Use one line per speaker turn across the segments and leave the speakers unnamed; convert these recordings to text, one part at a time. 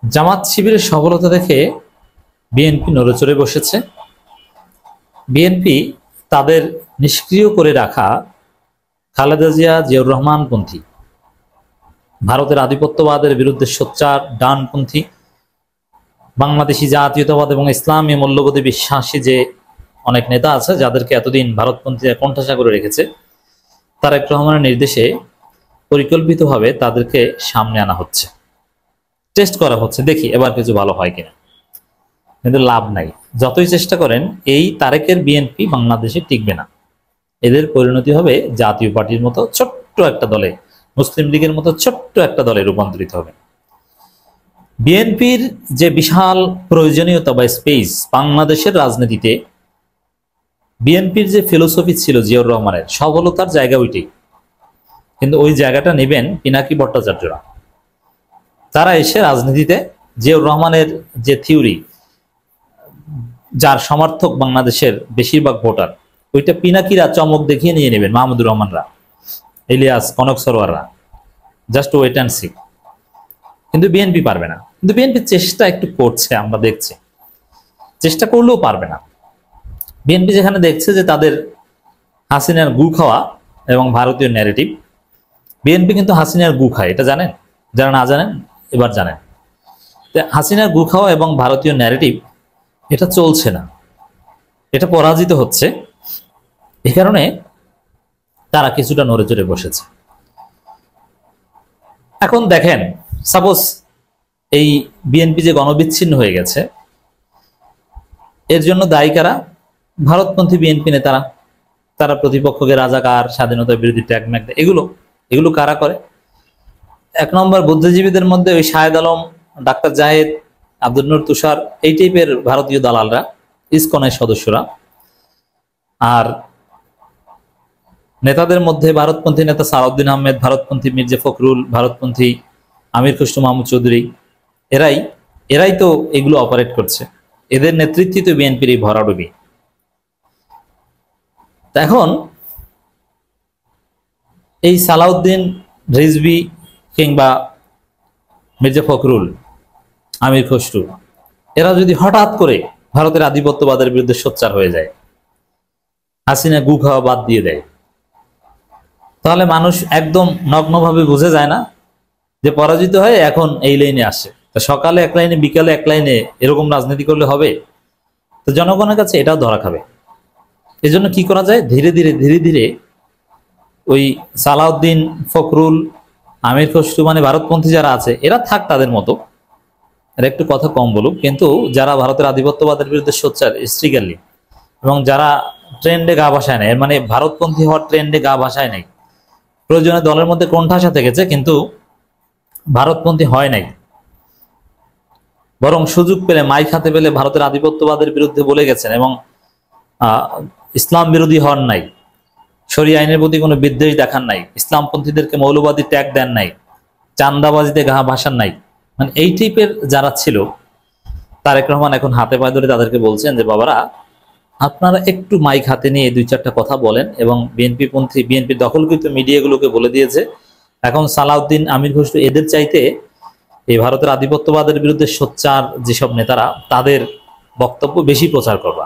জামাত শিবিরের সফলতা দেখে বিএনপি নড়েচড়ে বসেছে। বিএনপি তাদের নিষ্ক্রিয় করে রাখা খালেদা জিয়া, জিয়াউর রহমান পন্থী, ভারতের আধিপত্যবাদের বিরুদ্ধে সোচ্চার ডানপন্থী, বাংলাদেশি জাতীয়তাবাদ এবং ইসলামী মূল্যবোধে বিশ্বাসী যে অনেক নেতা আছে, যাদেরকে এতদিন ভারতপন্থীরা কোণঠাসা করে রেখেছে, তারেক রহমানের নির্দেশে পরিকল্পিতভাবে তাদেরকে সামনে আনা হচ্ছে, টেস্ট করা হচ্ছে, দেখি এবার কিছু ভালো হয় কিনা। কিন্তু লাভ নাই, যতই চেষ্টা করেন এই তারেকের বিএনপি বাংলাদেশে টিকবে না। এদের পরিণতি হবে জাতীয় পার্টির মতো ছোট্ট একটা দলে, মুসলিম লীগের মতো ছোট্ট একটা দলে রূপান্তরিত হবে। বিএনপির যে বিশাল প্রয়োজনীয়তা বা স্পেস বাংলাদেশের রাজনীতিতে, বিএনপির যে ফিলোসফি ছিল জিয়াউর রহমানের, সফলতার জায়গা ওইটি, কিন্তু ওই জায়গাটা নেবেন পিনাকি ভট্টাচার্যরা। তারা এসে রাজনীতিতে জিয়াউর রহমানের যে থিওরি, যার সমর্থক বাংলাদেশের বেশিরভাগ ভোটার, ওইটা পিনাকিরা চমক দেখিয়ে নিয়ে নেবেন, মাহমুদুর রহমানরা, ইলিয়াস, কনক সরোয়াররা। Just wait and see. কিন্তু বিএনপি পারবে না। কিন্তু বিএনপি চেষ্টা একটু করছে, আমরা দেখছি, চেষ্টা করলেও পারবে না। বিএনপি যেখানে দেখছে যে তাদের হাসিনার গু খাওয়া এবং ভারতীয় ন্যারেটিভ, বিএনপি কিন্তু হাসিনার গু খায়, এটা জানেন? যারা না জানেন এবার জানেন। হাসিনার গু খাওয়া এবং ভারতীয় ন্যারেটিভ এটা চলছে না, এটা পরাজিত হচ্ছে। এ কারণে তারা কিছুটা নড়েচড়ে বসেছে। এখন দেখেন, সাপোজ এই বিএনপি যে গণবিচ্ছিন্ন হয়ে গেছে, এর জন্য দায়ী কারা? ভারতপন্থী বিএনপি নেতারা। তারা প্রতিপক্ষকে রাজাকার, স্বাধীনতার বিরোধী ট্যাগ ম্যাগ, এগুলো কারা করে? এক নম্বর বুদ্ধিজীবীদের মধ্যে ওই শাহেদ আলম, ডাক্তার জাহেদ, আব্দুল নূর তুষার, এই টাইপের ভারতীয় দালালরা, ইসকনের সদস্যরা। আর নেতাদের মধ্যে ভারতপন্থী নেতা সালাউদ্দিন আহমেদ, ভারতপন্থী মির্জা ফখরুল, ভারতপন্থী আমির খসরু মাহমুদ চৌধুরী, এরাই তো এগুলো অপারেট করছে। এদের নেতৃত্বে তো বিএনপির এই ভরাডুবি। এখন এই সালাউদ্দিন, রিজভী কিংবা মির্জা ফখরুল, আমির খসরু, এরা যদি হঠাৎ করে ভারতের আধিপত্যবাদের বিরুদ্ধে সোচ্চার হয়ে যায়, হাসিনা গু খাওয়া বাদ দিয়ে দেয়, তাহলে মানুষ একদম নগ্নভাবে বুঝে যায় না যে পরাজিত হয়ে এখন এই লাইনে আসে। তা সকালে এক লাইনে, বিকালে এক লাইনে, এরকম রাজনীতি করলে হবে? তো জনগণের কাছে এটাও ধরা খাবে। এজন্য কি করা যায়? ধীরে ধীরে ওই সালাউদ্দিন, ফখরুল, আমির খসরু, মানে ভারতপন্থী যারা আছে, এরা থাক তাদের মতো, এরা একটু কথা কম বলুক, কিন্তু যারা ভারতের আধিপত্যবাদের বিরুদ্ধে সোচ্চার স্ট্রিগারলি, এবং যারা ট্রেন্ডে গা ভাসায় নাই, এর মানে ভারতপন্থী হওয়ার ট্রেন্ডে গা ভাসায় নাই, প্রয়োজনে দলের মধ্যে কোণঠাসা থেকেছে কিন্তু ভারতপন্থী হয় নাই, বরং সুযোগ পেলে, মাইক হাতে পেলে ভারতের আধিপত্যবাদের বিরুদ্ধে বলে গেছেন, এবং ইসলাম বিরোধী হন নাই, শরিয়া আইনের প্রতি কোনো বিদ্বেষ দেখান নাই, ইসলামপন্থীদেরকে মৌলবাদী ট্যাগ দেন নাই, চান্দাবাজিতে গা ভাসান নাই, মানে এই টাইপের যারা ছিল, তারেক রহমান এখন হাতে পায়ে ধরে তাদেরকে বলছেন যে বাবারা, আপনারা একটু মাইক হাতে নিয়ে দুই চারটা কথা বলেন। এবং বিএনপি দখলকৃত মিডিয়াগুলোকে বলে দিয়েছে এখন সালাউদ্দিন, আমির খসরু, এদের চাইতে এই ভারতের আধিপত্যবাদের বিরুদ্ধে সোচ্চার যেসব নেতারা, তাদের বক্তব্য বেশি প্রচার করবা।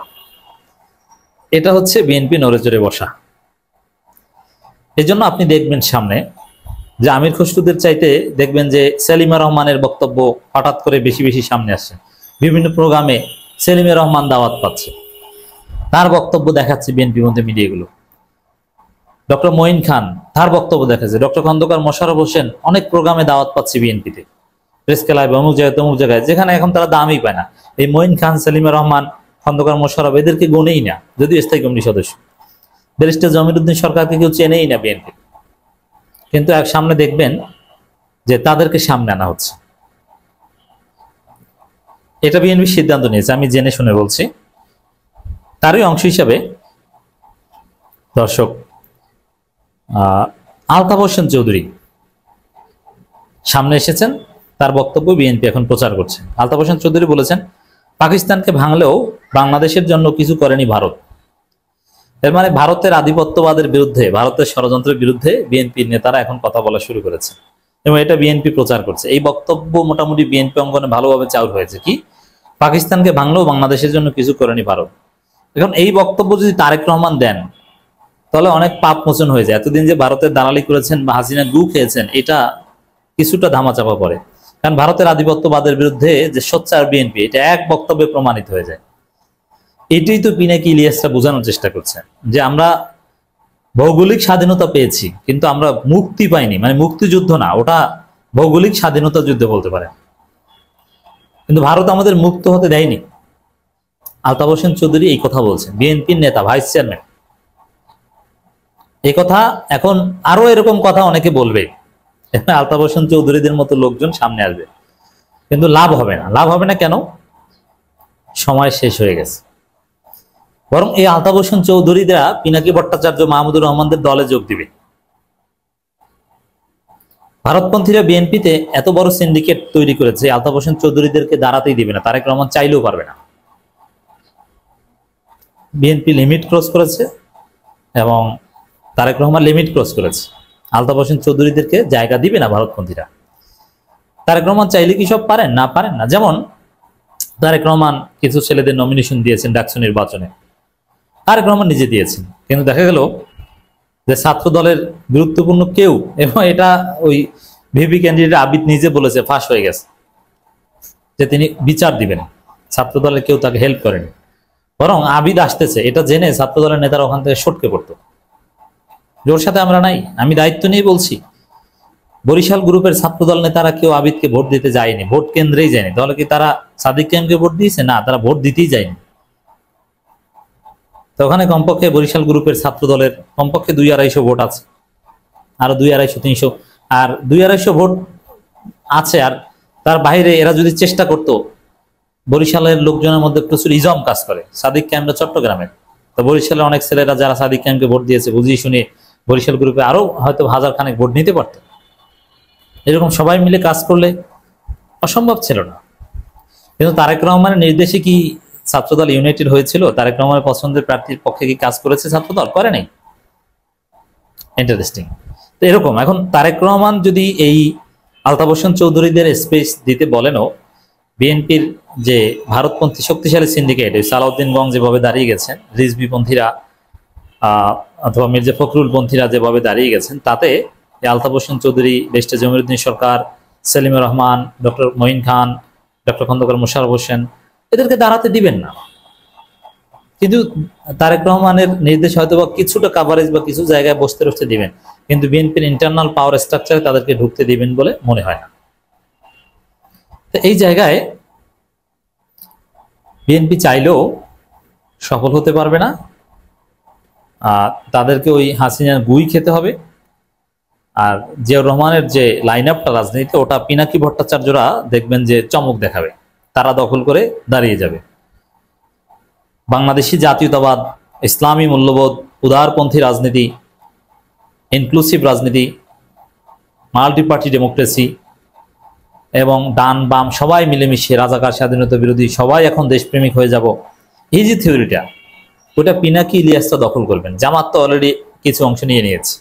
এটা হচ্ছে বিএনপি নড়েচড়ে বসা। এই জন্য আপনি দেখবেন সামনে যে আমির খসরুদের চাইতে দেখবেন যে সেলিমা রহমানের বক্তব্য হঠাৎ করে বেশি সামনে আসছে। বিভিন্ন প্রোগ্রামে সেলিমা রহমান দাওয়াত পাচ্ছে, তার বক্তব্য দেখাচ্ছে বিএনপি মধ্যে মিডিয়াগুলো। ডক্টর মঈন খান, তার বক্তব্য দেখাচ্ছে। ডক্টর খন্দকার মোশাররফ হোসেন অনেক প্রোগ্রামে দাওয়াত পাচ্ছে বিএনপিতে, প্রেস ক্লাবে, অমুক জায়গায়, যেখানে এখন তারা দামই পায় না। এই মঈন খান, সেলিমা রহমান, খন্দকার মোশাররফ, এদেরকে গুনেই না, যদিও স্থায়ী কমিটির সদস্য। ব্যারিস্টার জমিরুদ্দিন সরকারকে কেউ চেনেই না বিএনপি, কিন্তু এক সামনে দেখবেন যে তাদেরকে সামনে আনা হচ্ছে। এটা বিএনপি সিদ্ধান্ত নিয়েছে, আমি জেনে শুনে বলছি। তারই অংশ হিসাবে দর্শক, আলতাফ হোসেন চৌধুরী সামনে এসেছেন, তার বক্তব্য বিএনপি এখন প্রচার করছে। আলতাফ হোসেন চৌধুরী বলেছেন, পাকিস্তানকে ভাঙলেও বাংলাদেশের জন্য কিছু করেনি ভারত। এর মানে ভারতের আধিপত্যবাদের বিরুদ্ধে, ভারতের ষড়যন্ত্রের বিরুদ্ধে বিএনপির নেতারা এখন কথা বলা শুরু করেছে। এবং এটা বিএনপি প্রচার করছে। এই বক্তব্য মোটামুটি বিএনপি অঙ্গনে ভালোভাবে চাউর হয়েছে, কি পাকিস্তানকে ভাঙলেও বাংলাদেশের জন্য কিছু করেনি ভারত। এখন এই বক্তব্য যদি তারেক রহমান দেন তাহলে অনেক পাপ মোচন হয়ে যায়। এতদিন যে ভারতের দালালি করেছেন বা হাসিনা গু খেয়েছেন এটা কিছুটা ধামাচাপা পড়ে, কারণ ভারতের আধিপত্যবাদের বিরুদ্ধে যে সোচ্চার বিএনপি এটা এক বক্তব্যে প্রমাণিত হয়ে যায়। এটাই তো পিনাকি ইলিয়াসরা বোঝানোর চেষ্টা করছে যে আমরা ভৌগোলিক স্বাধীনতা পেয়েছি কিন্তু আমরা মুক্তি পাইনি, মানে মুক্তিযুদ্ধ না, ওটা ভৌগোলিক স্বাধীনতা যুদ্ধ বলতে পারে, কিন্তু ভারত আমাদের মুক্ত হতে দেয়নি। আলতাফ হোসেন চৌধুরী এই কথা বলছেন, বিএনপির নেতা, ভাইস চেয়ারম্যান। এই কথা এখন আরো এরকম কথা অনেকে বলবে, আলতাফ হোসেন চৌধুরীদের মতো লোকজন সামনে আসবে, কিন্তু লাভ হবে না। লাভ হবে না কেন? সময় শেষ হয়ে গেছে। বরং এই আলতাফ হোসেন চৌধুরীরা পিনাকি ভট্টাচার্য, মাহমুদুর রহমানদের দলে যোগ দিবে। ভারতপন্থীরা বিএনপিতে এত বড় সিন্ডিকেট তৈরি করেছে, আলতাফ হোসেন চৌধুরীদেরকে দাঁড়াতেই দিবে না। তারেক রহমান চাইলেও পারবে না। বিএনপি লিমিট ক্রস করেছে এবং তারেক রহমান লিমিট ক্রস করেছে। আলতাফ হোসেন চৌধুরীদেরকে জায়গা দিবে না ভারতপন্থীরা। তারেক রহমান চাইলে কি সব পারেন? না, পারেন না। যেমন তারেক রহমান কিছু ছেলেদের নমিনেশন দিয়েছেন ডাকসু নির্বাচনে, তারেক রহমান নিজে দিয়েছেন, কিন্তু দেখা গেল যে ছাত্র দলের গুরুত্বপূর্ণ কেউ, এবং এটা ওই ভিপি ক্যান্ডিডেট আবিদ নিজে বলেছে, ফাঁস হয়ে গেছে যে তিনি বিচার দিবেন, ছাত্র দলের কেউ তাকে হেল্প করেনি। বরং আবিদ আসতেছে এটা জেনে ছাত্র দলের নেতারা ওখান থেকে সটকে পড়তো, ওর সাথে আমরা নাই। আমি দায়িত্ব নিয়ে বলছি, বরিশাল গ্রুপের ছাত্রদল নেতারা কেউ আবিদকে ভোট দিতে যায়নি, ভোট কেন্দ্রেই যায়নি। তাহলে কি তারা সাদিক কায়েমকে ভোট দিয়েছে? না, তারা ভোট দিতেই যায়নি। তো ওখানে কমপক্ষে বরিশাল গ্রুপের ছাত্রদলের কমপক্ষে 200-250 ভোট আছে, আরো 200-250-300 আর 200-250 ভোট আছে। আর তার বাইরে এরা যদি চেষ্টা করত, বরিশালের লোকজনের মধ্যে প্রচুর ইজম কাজ করে। সাদিক কায়েমরা চট্টগ্রামের, তো বরিশালের অনেক ছেলেরা যারা সাদিক কায়েমকে ভোট দিয়েছে বুঝিয়ে শুনে বরিশাল গ্রুপে আরো হয়তো 1000 ভোট নিতে পারত। এরকম সবাই মিলে কাজ করলে অসম্ভব ছিল না। কিন্তু তারেক রহমানের নির্দেশে কি ছাত্রদল ইউনাইটেড হয়েছিল? তারেক রহমানের পছন্দের প্রার্থীর পক্ষে কি কাজ করেছে ছাত্রদল? করে নাই। ইন্টারেস্টিং। তো এরকম এখন তারেক রহমান যদি এই আলতাফ হোসেন চৌধুরীদের স্পেস দিতে বলেনও, বিএনপির যে ভারতপন্থী শক্তিশালী সিন্ডিকেট সালাউদ্দিন গং যেভাবে দাঁড়িয়ে গেছেন, রিজভি পন্থীরা অথবা মির্জা ফখরুল পন্থীরা যেভাবে দাঁড়িয়ে গেছেন, তাতে আলতাফ হোসেন চৌধুরী, ব্যারিস্টার জমিরুদ্দিন সরকার, সেলিমুর রহমান, ডক্টর মঈন খান, ডক্টর খন্দকার মোশাররফ হোসেন এদেরকে দাঁড়াতে দিবেন না। কিন্তু তারেক রহমানের নির্দেশ হয়তো বা কিছুটা কাভারেজ বা কিছু জায়গায় বসতে দিবেন, কিন্তু বিএনপির ইন্টারনাল পাওয়ার স্ট্রাকচারে তাদেরকে ঢুকতে দিবেন বলে মনে হয় না। তো এই জায়গায় বিএনপি চাইলেও সফল হতে পারবে না। তাদেরকে ওই হাসিনার গুই খেতে হবে। আর জিয়াউর রহমানের যে লাইন আপটা রাজনীতিতে, ওটা পিনাকি ভট্টাচার্যরা দেখবেন যে চমক দেখাবে, তারা দখল করে দাঁড়িয়ে যাবে। বাংলাদেশি জাতীয়তাবাদ, ইসলামী মূল্যবোধ, উদারপন্থী রাজনীতি, ইনক্লুসিভ রাজনীতি, মাল্টি পার্টি ডেমোক্রেসি এবং ডান বাম সবাই মিলেমিশে রাজাকার স্বাধীনতা বিরোধী সবাই এখন দেশপ্রেমিক হয়ে যাব, এই যে থিওরিটা, ওটা পিনাকি ইলিয়াসটা দখল করবেন। জামাত তো অলরেডি কিছু অংশ নিয়ে নিয়েছে।